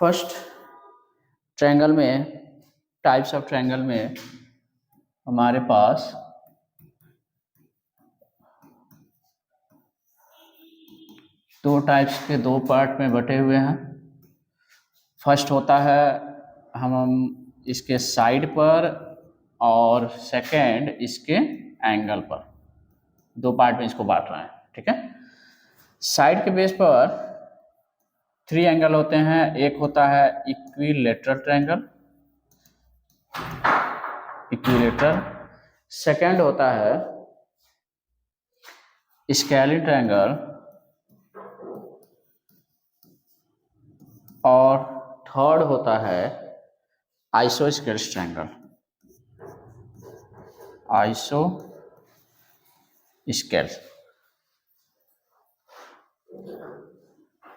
First triangle में, types of triangle में हमारे पास दो टाइप्स के दो पार्ट में बटे हुए हैं। फर्स्ट होता है हम इसके साइड पर और सेकंड इसके एंगल पर, दो पार्ट में इसको बांट रहे हैं। ठीक है, साइड के बेस पर 3 एंगल होते हैं। एक होता है इक्विलेटरल ट्रायंगल, इक्विलेटरल। सेकंड होता है स्केलिन ट्रायंगल और थर्ड होता है आइसोस्केल्स ट्रायंगल, आइसोस्केल्स।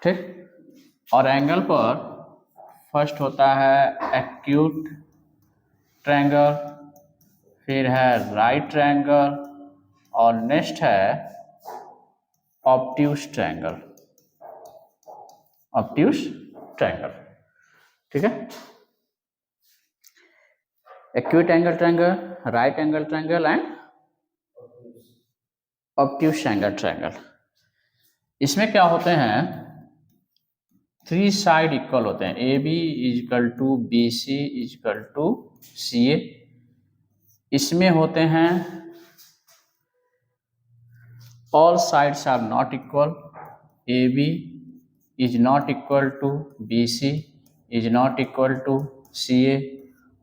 ठीक, और एंगल पर फर्स्ट होता है एक्यूट ट्रायंगल, फिर है राइट ट्रायंगल और नेक्स्ट है ऑब्ट्यूस ट्रायंगल, ऑब्ट्यूस ट्रायंगल। ठीक है, acute angle triangle, right angle triangle and obtuse angle triangle. इसमें क्या होते हैं, 3 साइड इक्वल होते हैं। A B equal to B C is equal to C A. इसमें होते हैं all sides are not equal, A B is not equal to B C is not equal to C A.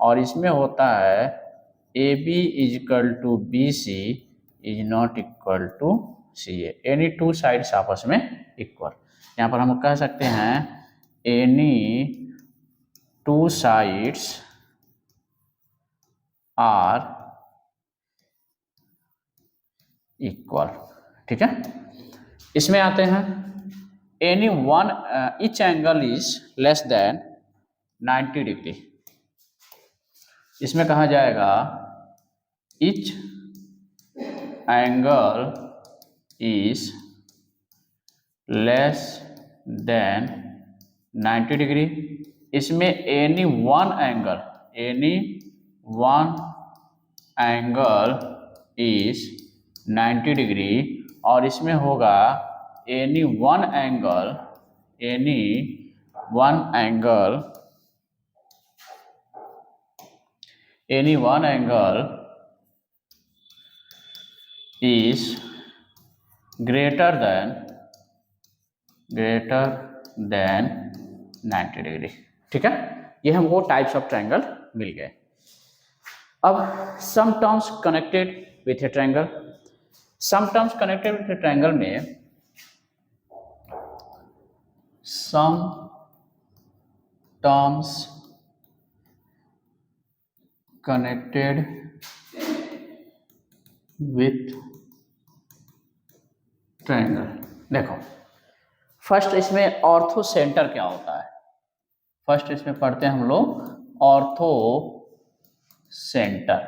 और इसमें होता है A B equal to B C is not equal to C A. Any 2 sides आपस में equal. यहाँ पर हम कह सकते हैं एनी 2 साइड्स आर इक्वल। ठीक है, इसमें आते हैं any one each angle is less than 90 degree. इसमें कहा जाएगा each angle is less than 90 degree. इसमें any one angle is 90 degree. और इसमें होगा any one angle is greater than 90 degree. ठीक है, ये हमको टाइप्स ऑफ ट्रायंगल मिल गए। अब some terms connected with a triangle. Some terms connected with a triangle में some terms connected with triangle. देखो, फर्स्ट इसमें ऑर्थो सेंटर क्या होता है। फर्स्ट इसमें पढ़ते हैं हम लोग ऑर्थो सेंटर।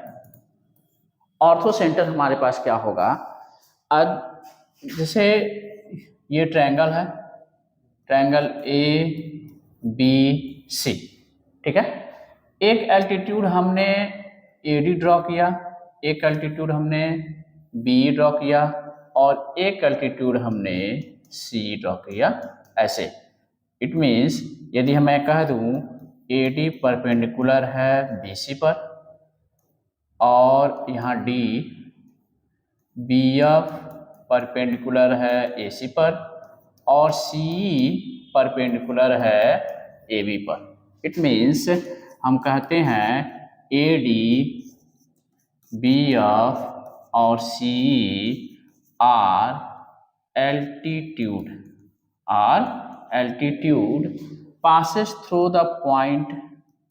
ऑर्थो सेंटर हमारे पास क्या होगा, जैसे ये ट्रायंगल है, ट्रायंगल ए बी सी। ठीक है, एक एल्टीट्यूड हमने ए डी ड्रॉ किया, एक एल्टीट्यूड हमने बी ड्रॉ किया और एक एल्टीट्यूड हमने सी ड्रॉ किया। ऐसे इट मीन्स यदि मैं कह दूं ए डी परपेंडिकुलर है बी सी पर और यहाँ डी बी एफ परपेंडिकुलर है ए सी पर और सी परपेंडिकुलर है ए बी पर। इट मीन्स हम कहते हैं ए डी बी एफ और C are altitude passes through the point.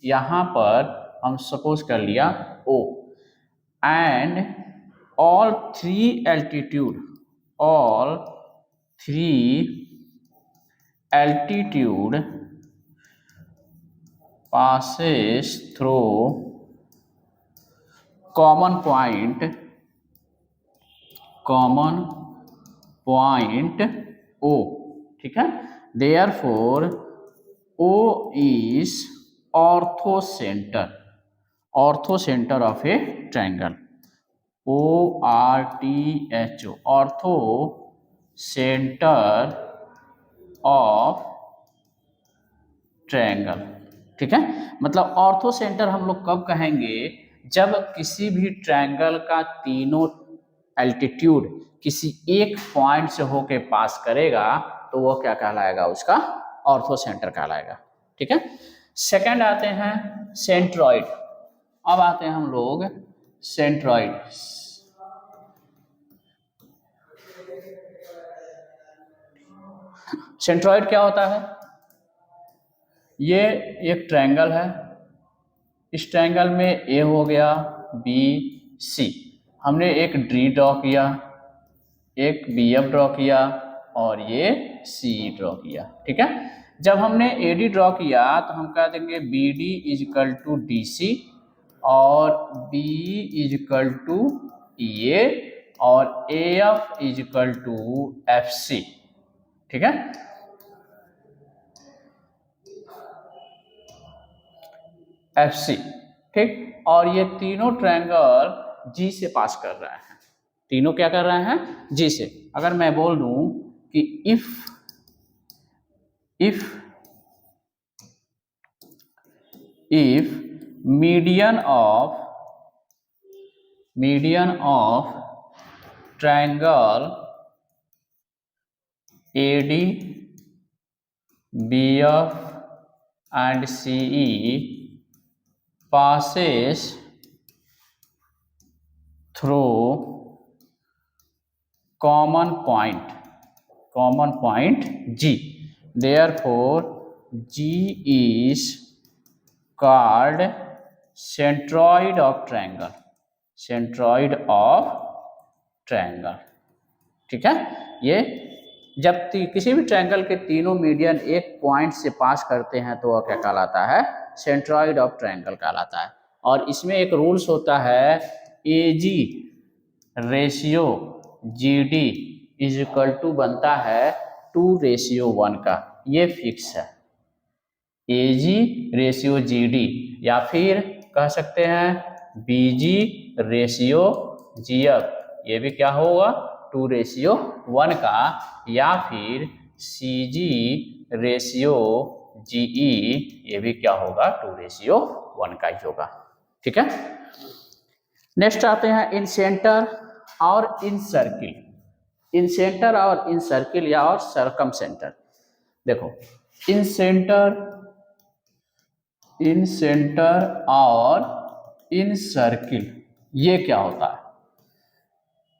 यहाँ पर हम सपोज कर लिया O एंड all three altitude passes through common point O। ठीक है, therefore O is ortho center of a triangle. ORTHO, ortho center of triangle. ठीक है, मतलब ऑर्थो सेंटर हम लोग कब कहेंगे, जब किसी भी ट्रायंगल का तीनों एल्टीट्यूड किसी एक पॉइंट से होके पास करेगा तो वो क्या कहलाएगा, उसका ऑर्थो सेंटर कहलाएगा। ठीक है, सेकंड आते हैं सेंट्रॉइड। अब आते हैं हम लोग सेंट्रॉइड। सेंट्रॉइड क्या होता है, ये एक ट्रायंगल है, इस ट्रायंगल में ए हो गया, बी, सी, हमने एक डी ड्रॉ किया, एक बी एफ ड्रॉ किया और ये सी ड्रॉ किया। ठीक है, जब हमने ए डी ड्रॉ किया तो हम कह देंगे B D is equal to D C और B is equal to E A और A F is equal to F C. ठीक है, एफ सी। ठीक, और ये तीनों ट्रायंगल जी से पास कर रहे हैं, तीनों क्या कर रहे हैं, जी से। अगर मैं बोल दूं कि if median of triangle AD BF and CE passes through common point G, therefore G is called centroid of triangle। ठीक है, ये जब किसी भी ट्रायंगल के तीनों मीडियन एक पॉइंट से पास करते हैं तो वह क्या कहलाता है, सेंट्रॉइड ऑफ ट्रायंगल कहलाता है। और इसमें एक रूल्स होता है AG ratio GD is equal to बनता है 2:1 का, ये फिक्स है। AG रेशियो GD या फिर कह सकते हैं BG रेशियो GF, ये भी क्या होगा 2:1 का, या फिर CG रेशियो GE, ये भी क्या होगा 2:1 का ही होगा। ठीक है, नेक्स्ट आते हैं इन सेंटर और इन सर्किल। इन सेंटर और इन सर्किल या और सरकम सेंटर। देखो, इन सेंटर और इन सर्किल ये क्या होता है,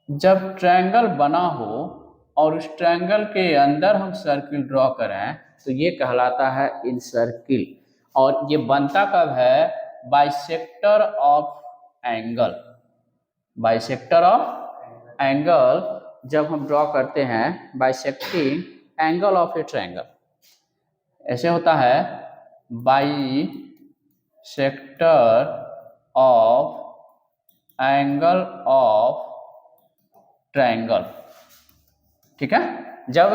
जब ट्रायंगल बना हो और उस ट्रायंगल के अंदर हम सर्किल ड्रॉ करें तो ये कहलाता है इन सर्किल। और ये बनता कब है, बाइसेक्टर ऑफ एंगल जब हम ड्रॉ करते हैं, bisecting angle of a triangle, ऐसे होता है bisector of angle of triangle. ठीक है, जब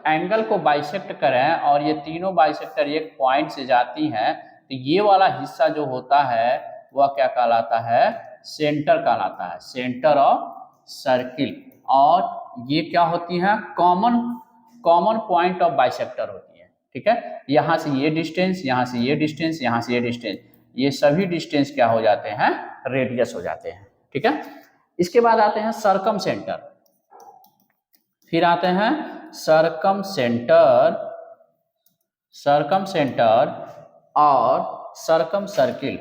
एंगल को बाइसेक्ट करें और ये तीनों बाइसेक्टर एक पॉइंट से जाती हैं तो ये वाला हिस्सा जो होता है वह क्या कहलाता है, सेंटर कहलाता है, सेंटर ऑफ सर्किल। और ये क्या होती हैं, कॉमन पॉइंट ऑफ बाइसेक्टर होती है। ठीक है, यहाँ से ये डिस्टेंस, यहाँ से ये डिस्टेंस, यहाँ से ये डिस्टेंस, ये सभी डिस्टेंस क्या हो जाते हैं, रेडियस हो जाते हैं। ठीक है, इसके बाद आते हैं सरकम सेंटर, फिर आते हैं सरकम सेंटर और सरकम सर्किल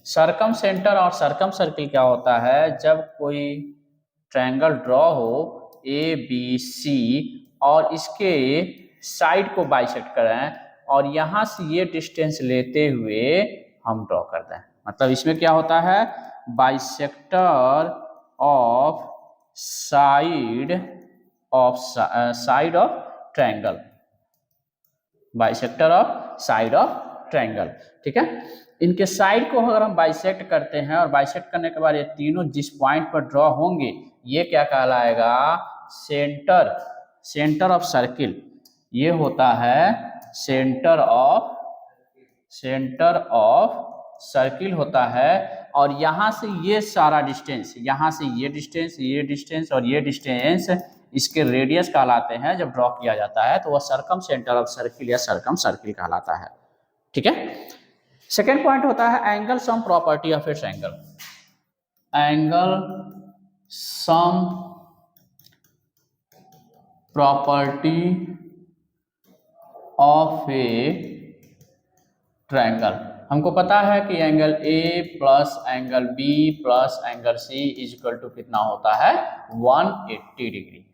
सरकम सेंटर और सरकम सर्किल क्या होता है, जब कोई ट्रायंगल ड्रॉ हो ABC और इसके साइड को बाइसेक्ट करें और यहाँ से ये डिस्टेंस लेते हुए हम ड्रॉ करते हैं। मतलब इसमें क्या होता है, bisector of side of triangle, bisector of side of triangle. ठीक है, इनके साइड को अगर हम बाइसेक्ट करते हैं और बाइसेक्ट करने के बाद ये तीनों जिस पॉइंट पर ड्रॉ होंगे ये क्या कहलाएगा, सेंटर ऑफ सर्किल, ये होता है सेंटर ऑफ सर्किल होता है। और यहाँ से ये सारा डिस्टेंस, यहाँ से ये डिस्टेंस और ये डिस्टेंस इसके रेडियस कहलाते हैं। जब ड्रॉ किया जाता है तो वह सर्कम सेंटर ऑफ सर्किल या सर्कम सर्किल कहलाता है। ठीक है। सेकेंड पॉइंट होता है angle sum property of its angle. Angle sum property of a triangle. हमको पता है कि angle A plus angle B plus angle C is equal to कितना होता है 180 डिग्री।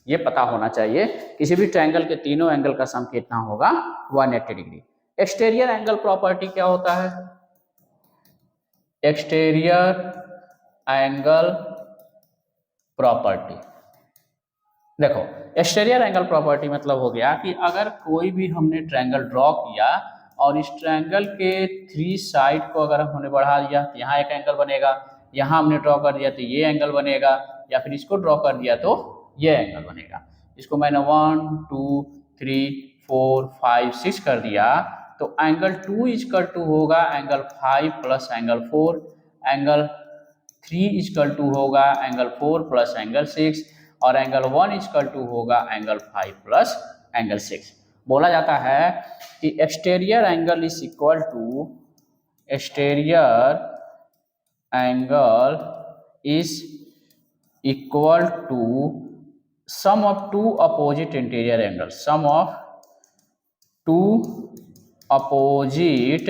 ये पता होना चाहिए। किसी भी ट्रायंगल के तीनों एंगल का सम कितना होगा 180 डिग्री। एक्सटीरियर एंगल प्रॉपर्टी क्या होता है? एक्सटीरियर एंगल प्रॉपर्टी, देखो एक्सटीरियर एंगल प्रॉपर्टी मतलब हो गया कि अगर कोई भी हमने ट्रायंगल ड्रॉ किया और इस ट्रायंगल के 3 साइड को अगर हमने बढ़ा दिया तो यहाँ एक एंगल बनेगा, यहाँ हमने ड्रॉ कर दिया तो ये एंगल बनेगा, या फिर इसको ड्रॉ कर दिया तो ये एंगल बनेगा। इसको मैंने 1 2 3 4 5 6 कर दिया तो एंगल 2 इक्वल टू होगा angle 5 plus angle 4, angle 3 equal to होगा एंगल 4 प्लस एंगल 6, और एंगल 1 इक्वल टू होगा एंगल 5 प्लस एंगल 6। बोला जाता है कि exterior angle is equal to sum of two opposite interior angle, sum of two opposite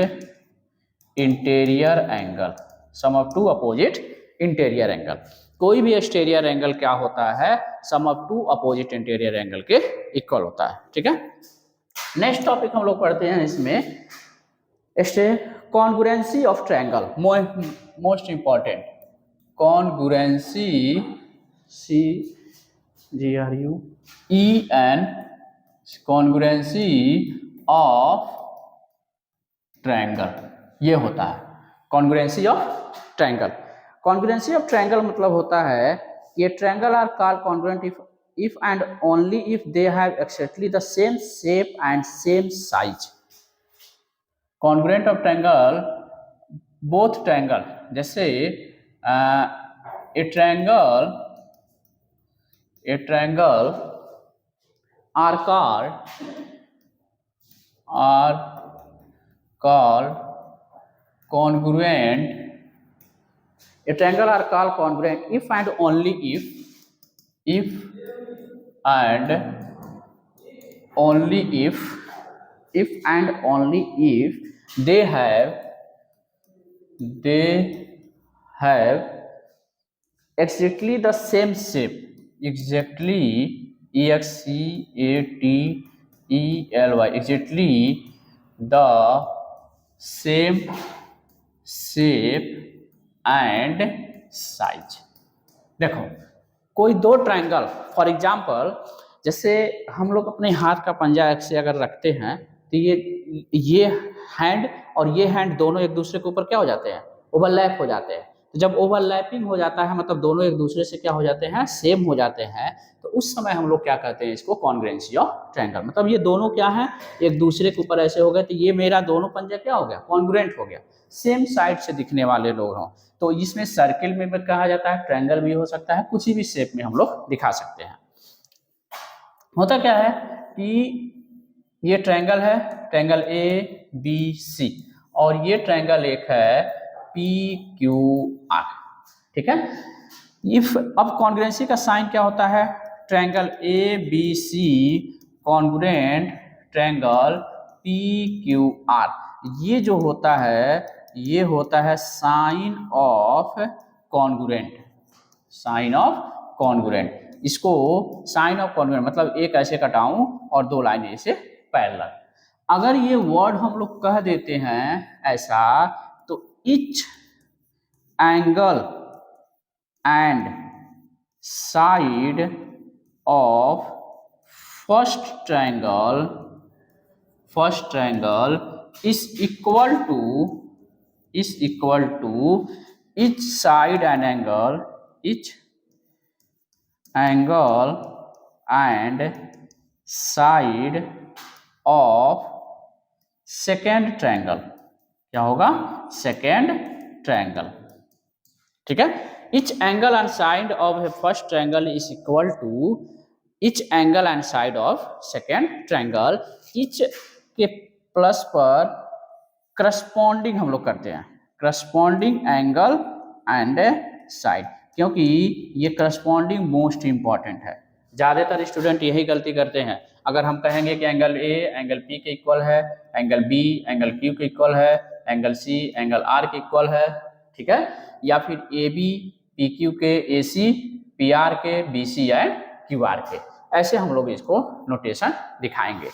interior angle, sum of two opposite interior angle. कोई भी exterior angle क्या होता है सम of two opposite interior angle के इक्वल होता है। ठीक है। नेक्स्ट टॉपिक हम लोग पढ़ते हैं इसमें congruency of triangle, most important congruency, CGRUEN, congruency of triangle, ये होता है congruency of triangle. Congruency of triangle मतलब होता है ये triangle are called congruent if and only if they have exactly the same shape and same size. Congruent of triangle, both triangle, जैसे a triangle are called congruent. A triangle are called congruent if and only if and only if they have exactly the same shape, exactly exactly exactly the same shape and size। देखो कोई दो triangle, for example जैसे हम लोग अपने हाथ का पंजा ऐसे अगर रखते हैं तो ये हैंड और ये हैंड दोनों एक दूसरे के ऊपर क्या हो जाते हैं ओवरलैप हो जाते हैं। तो जब ओवरलैपिंग हो जाता है मतलब दोनों एक दूसरे से क्या हो जाते हैं सेम हो जाते हैं, तो उस समय हम लोग क्या कहते हैं इसको कॉन्ग्रुएंसी ऑफ ट्रायंगल। मतलब ये दोनों क्या है एक दूसरे के ऊपर ऐसे हो गए तो ये मेरा दोनों पंजा क्या हो गया कॉन्ग्रुएंट हो गया, सेम साइड से दिखने वाले लोग हों। तो इसमें सर्किल में भी कहा जाता है, ट्रायंगल भी हो सकता है, कुछ भी शेप में हम लोग दिखा सकते हैं। होता क्या है कि ये ट्रायंगल है, ट्रायंगल ABC, और ये ट्रायंगल एक है PQR। ठीक है। अब कॉन्ग्रुएंसी का साइन क्या होता है, triangle ABC congruent triangle PQR, ये जो होता है ये होता है sign of congruent, sign of congruent. इसको साइन ऑफ कॉन्ग्रुएंट मतलब एक ऐसे कटाऊं और दो लाइनें ऐसे पैरेलल। अगर ये वर्ड हम लोग कह देते हैं ऐसा तो each angle and side of first triangle is equal to each side and angle and side of second triangle. क्या होगा? Second triangle. ठीक है। Each angle and side of a first triangle is equal to each angle and side of second triangle. Each के plus पर corresponding हम लोग करते हैं, करस्पॉन्डिंग एंगल एंड साइड, क्योंकि ये करस्पॉन्डिंग मोस्ट इंपॉर्टेंट है। ज़्यादातर स्टूडेंट यही गलती करते हैं। अगर हम कहेंगे कि एंगल ए एंगल पी के इक्वल है, एंगल बी एंगल क्यू के इक्वल है, एंगल सी एंगल आर के इक्वल है, ठीक है, या फिर ए बी पी क्यू के, ए सी पी आर के, B C and Q R के, ऐसे हम लोग इसको नोटेशन दिखाएंगे।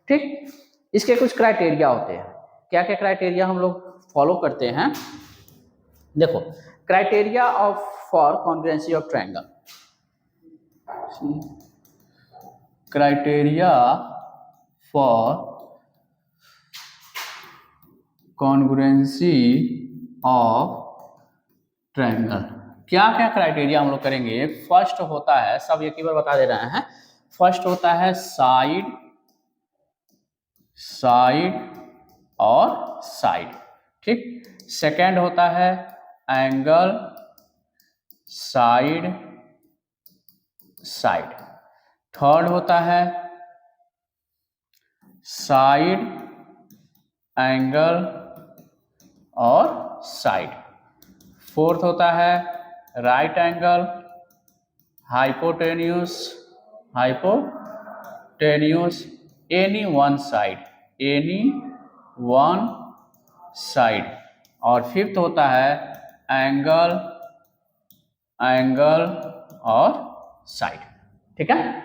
ठीक। इसके कुछ क्राइटेरिया होते हैं। क्या क्या क्राइटेरिया हम लोग फॉलो करते हैं? देखो, criteria of for congruency of triangle. Criteria for congruency of triangle. क्या क्या क्राइटेरिया हम लोग करेंगे? फर्स्ट होता है, सब एक ही बार बता दे रहे हैं, फर्स्ट होता है साइड, साइड और साइड। ठीक। सेकंड होता है एंगल, साइड, साइड। थर्ड होता है साइड, एंगल और साइड। फोर्थ होता है right angle, hypotenuse, hypotenuse, any one side, any one side. और फिफ्थ होता है एंगल, एंगल और साइड। ठीक है।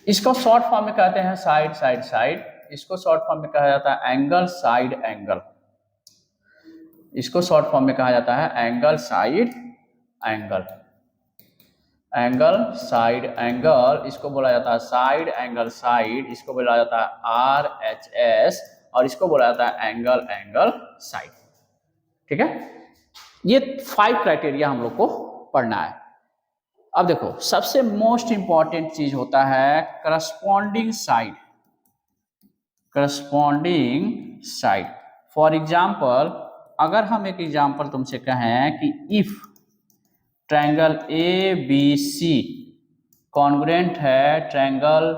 इसको शॉर्ट फॉर्म में कहते हैं साइड, साइड, साइड। इसको शॉर्ट फॉर्म में कहा जाता है एंगल, साइड, एंगल। इसको शॉर्ट फॉर्म में कहा जाता है angle, side, angle. Angle, side, angle, इसको बोला जाता है साइड, एंगल, साइड। इसको बोला जाता है आर एच एस, और इसको बोला जाता है एंगल, एंगल, साइड। ठीक है। ये 5 क्राइटेरिया हम लोग को पढ़ना है। अब देखो, सबसे मोस्ट इंपॉर्टेंट चीज होता है corresponding side, corresponding side. For example, अगर हम एक एग्जाम्पल तुमसे कहें कि if triangle A B C congruent है ट्रायंगल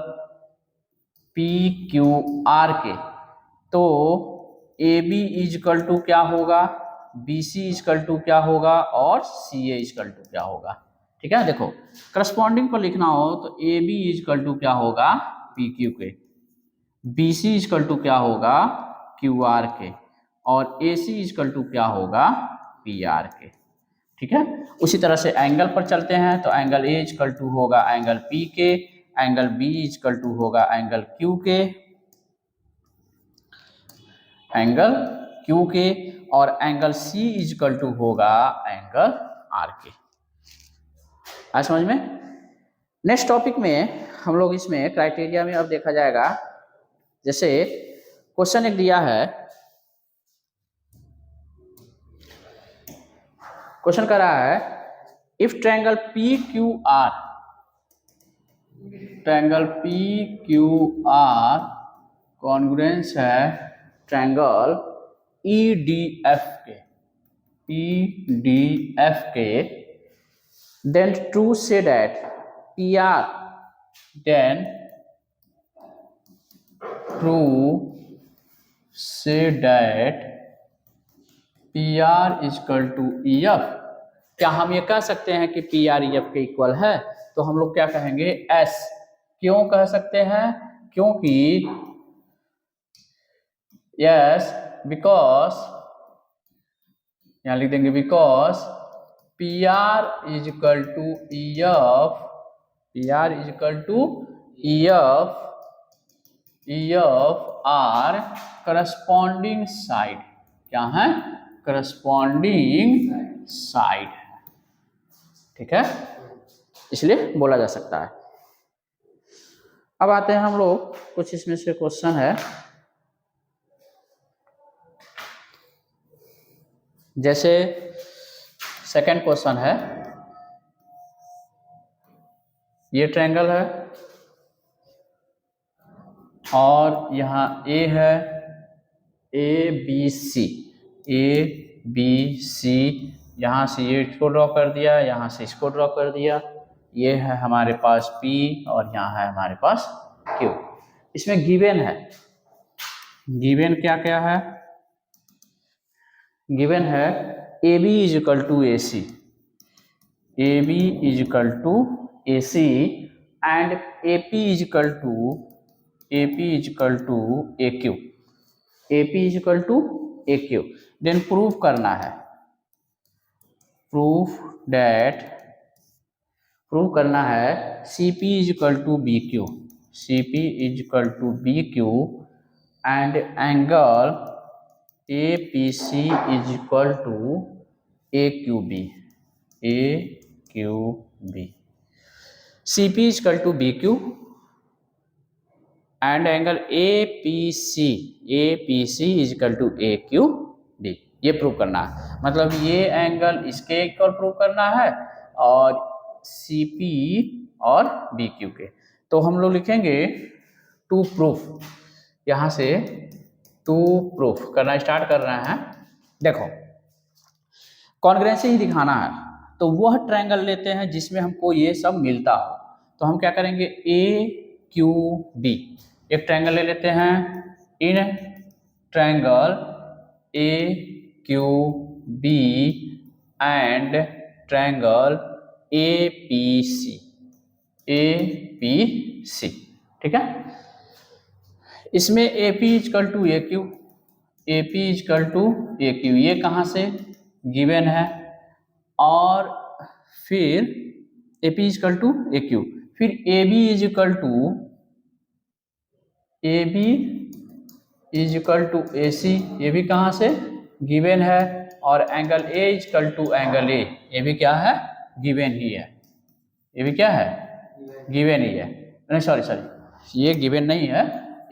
पी क्यू आर के, तो ए बी इजकल टू क्या होगा, बी सी इजकल टू क्या होगा, और सी ए इजकल टू क्या होगा। ठीक है। देखो, करस्पॉन्डिंग को लिखना हो तो ए बी इजकल टू क्या होगा, पी क्यू के, बी सी इजकल टू क्या होगा, क्यू आर के, और ए सी इजकल टू क्या होगा, पी आर के। ठीक है। उसी तरह से एंगल पर चलते हैं तो एंगल ए इजकल टू होगा एंगल पी के, एंगल बी इजकल टू होगा एंगल क्यू के, एंगल क्यू के, और एंगल सी इजकल टू होगा एंगल आर के। आज समझ में? नेक्स्ट टॉपिक में हम लोग इसमें क्राइटेरिया में अब देखा जाएगा, जैसे क्वेश्चन एक दिया है, क्वेश्चन कर रहा है if triangle P Q are, triangle P Q are congruence है ट्रायंगल ई डी एफ के, ई डी एफ के, then true say that PR, then true say that PR is equal to EF। क्या हम ये कह सकते हैं कि PR EF के इक्वल है? तो हम लोग क्या कहेंगे, S। क्यों कह सकते हैं? क्योंकि yes, because, यहाँ लिख देंगे because PR is equal to EF, PR is equal to EF, EF are corresponding side। क्या है? corresponding side। ठीक है, इसलिए बोला जा सकता है। अब आते हैं हम लोग, कुछ इसमें से क्वेश्चन है, जैसे सेकंड क्वेश्चन है, ये ट्रायंगल है, और यहाँ ए है, A B C, A B सी, यहाँ से ये इसको ड्रॉ कर दिया, यहाँ से इसको ड्रॉ कर दिया, ये है हमारे पास P और यहाँ है हमारे पास Q। इसमें गिवन है, गिवन क्या क्या है, गिवन है A B is equal to A C, A B is equal to A C and A P is equal to, A P is equal to A Q, A P is equal to A Q. Then proof करना है, proof that, prove करना है C P is equal to B Q, C P is equal to B Q and angle A P C is equal to A Q B, A Q B, C P is equal to B Q and angle A P C is equal to A Q D. ये prove करना है, मतलब ये angle इसके equal prove करना है और C P और बी क्यू के। तो हम लोग लिखेंगे टू प्रूफ, यहाँ से टू प्रूफ करना स्टार्ट कर रहे हैं। देखो कॉन्ग्रुएंसी ही दिखाना है, तो वह ट्रायंगल लेते हैं जिसमें हमको ये सब मिलता हो। तो हम क्या करेंगे, ए क्यू बी, एक ट्रायंगल ले लेते हैं, in triangle A Q B and triangle A P C, A P C, ठीक है। इसमें A P equal to A Q, A P equal to A Q, ये कहाँ से गिवन है, और फिर A P equal to A Q, फिर A B equal to, A B equal to A C, ये भी कहाँ से गिवन है, और angle A is equal to angle A, ये भी क्या है, गिवन ही है, ये भी क्या है, गिवन ही है, नहीं सॉरी ये गिवन नहीं है,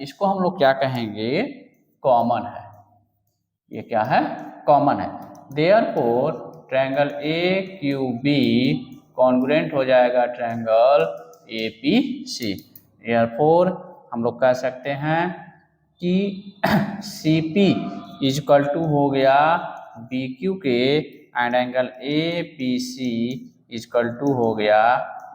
इसको हम लोग क्या कहेंगे, कॉमन है, ये क्या है, कॉमन है। Therefore triangle A Q B congruent हो जाएगा triangle A P C. Therefore हम लोग कह सकते हैं कि सी पी इजकल टू हो गया बी क्यू के and angle A P C is equal to हो गया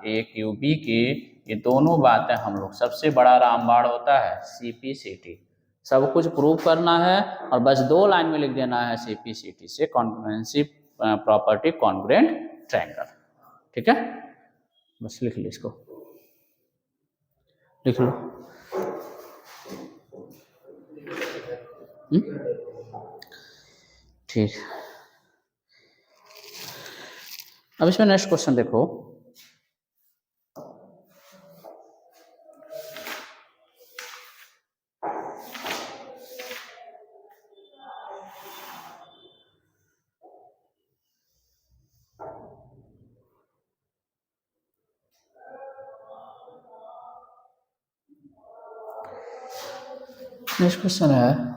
ए क्यू बी के। ये दोनों बातें हम लोग, सबसे बड़ा रामबाण होता है सी पी सी टी, सब कुछ प्रूव करना है और बस 2 लाइन में लिख देना है सी पी सी टी से कॉन्ग्रुएंसी प्रॉपर्टी कॉन्ग्रुएंट ट्रायंगल, ठीक है। बस लिख लो, इसको लिख लो। ठीक, अब इसमें नेक्स्ट क्वेश्चन देखो, नेक्स्ट क्वेश्चन है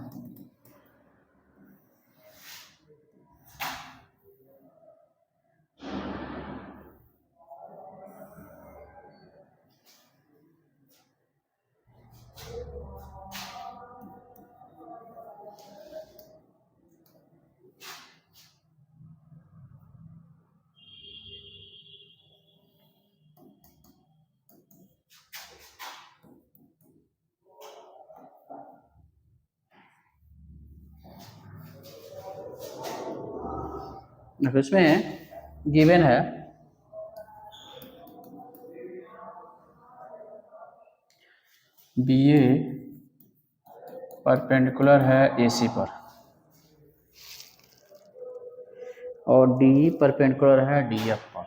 इसमें गिवन है बी ए परपेंडिकुलर है ए सी पर और डी परपेंडिकुलर है डी एफ पर,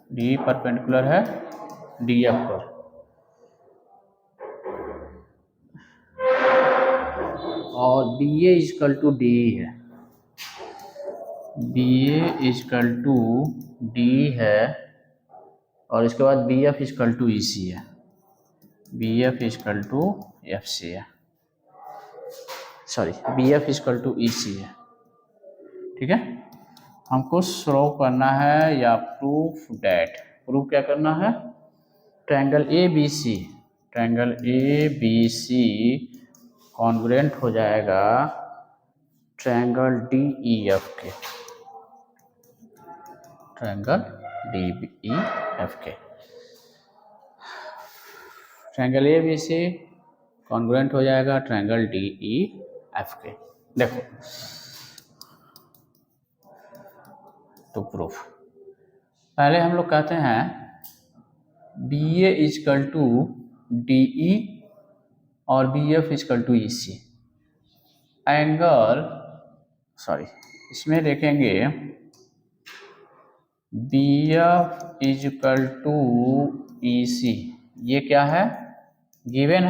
डी परपेंडिकुलर है डी एफ पर, और B A is equal to D है, B A is equal to D है, और इसके बाद B F equal to E C है, B F equal to F C है, sorry B F equal to E C है, ठीक है। हमको सॉल्व करना है या प्रूफ डेट, प्रूफ क्या करना है, triangle A B C triangle A B C congruent हो जाएगा ट्रायंगल डी ई एफ के, ट्रायंगल डी ई एफ के। Triangle A B C congruent हो जाएगा ट्रायंगल डी ई एफ के। देखो तो प्रूफ पहले हम लोग कहते हैं B A is equal to D E और B F equal to E C. Angle इसमें देखेंगे B F equal to E C, ये क्या है, गिवन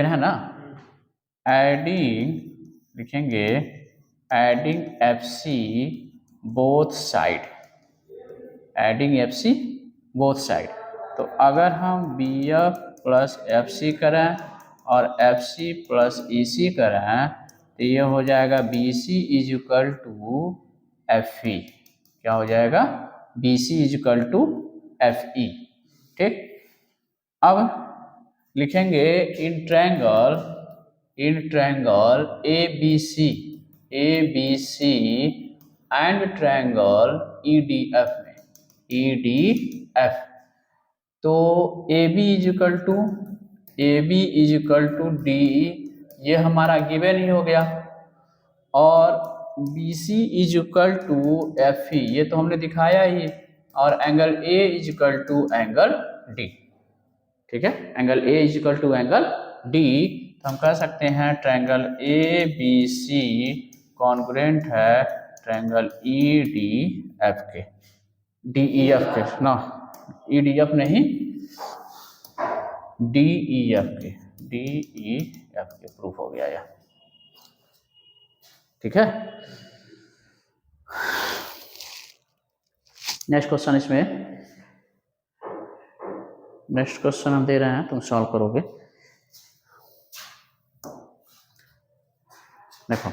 है ना। एडिंग लिखेंगे adding F C both side, adding F C both side. तो अगर हम B F plus F C करें और एफ सी प्लस ई सी करें तो ये हो जाएगा B C is equal to F E. क्या हो जाएगा, B C is equal to F E. ठीक, अब लिखेंगे in triangle A B C and triangle E D F में, ई डी एफ। तो A B is equal to D, ये हमारा गिवन ही हो गया, और B C is equal to F E, ये तो हमने दिखाया ही, और angle A is equal to angle D. ठीक है, angle A is equal to angle D. तो हम कह सकते हैं triangle A B C congruent है ट्रायंगल ई डी एफ के, डी ई एफ के ना, ई डी एफ नहीं, डी ई एफ के, डी ई एफ के। प्रूफ हो गया यह। ठीक है, नेक्स्ट क्वेश्चन हम दे रहे हैं, तुम सॉल्व करोगे। देखो